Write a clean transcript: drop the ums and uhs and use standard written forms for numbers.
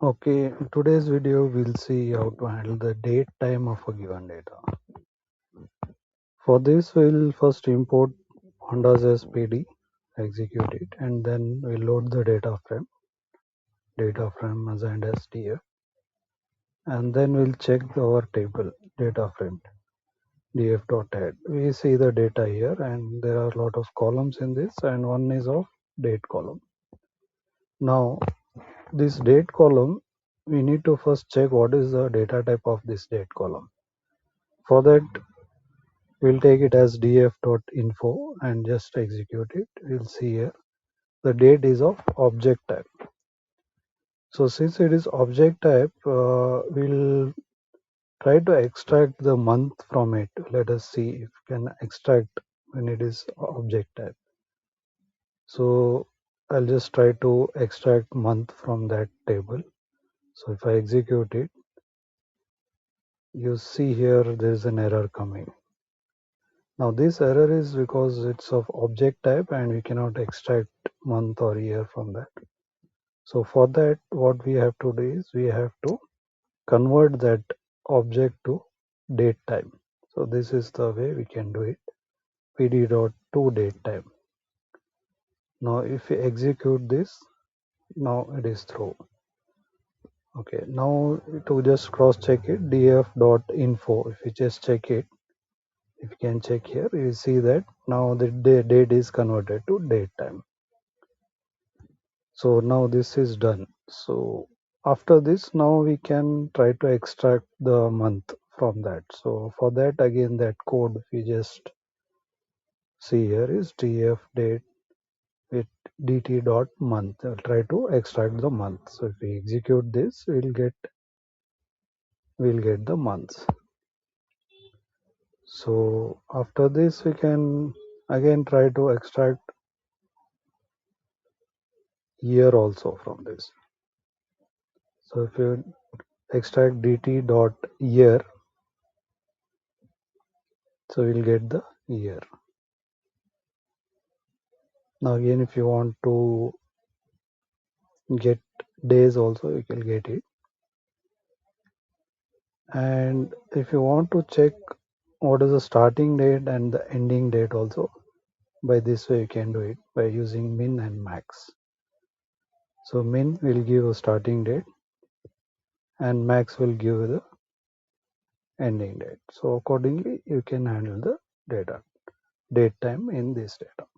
Okay, in today's video we'll see how to handle the date time of a given data. For this we'll first import pandas as PD, execute it, and then we'll load the data frame assigned as df, and then we'll check our table data frame df.add. We see the data here, and there are a lot of columns in this, and one is of date column. Now this date column, we need to first check what is the data type of this date column. For that, we'll take it as df.info and just execute it. We'll see here the date is of object type. So since it is object type, we'll try to extract the month from it. Let us see if we can extract when it is object type. So I'll just try to extract month from that table. So if I execute it, you see here there is an error coming. Now this error is because it's of object type and we cannot extract month or year from that. So for that, what we have to do is we have to convert that object to date time. So this is the way we can do it. pd.toDateTime. Now if we execute this, now it is through. Okay, now to just cross check it, df.info, if we just check it, if you can check here, you see that now the date is converted to date time. So now this is done. So after this, now we can try to extract the month from that. So for that, again, that code we just see here is df date with dt.month. I'll try to extract the month. So if we execute this, we'll get the months. So after this, we can again try to extract year also from this. So if you extract dt.year, so we'll get the year. Now again, if you want to get days also, you can get it. And if you want to check what is the starting date and the ending date also, by this way you can do it by using min and max. So min will give a starting date and max will give the ending date. So accordingly, you can handle the date time in this data.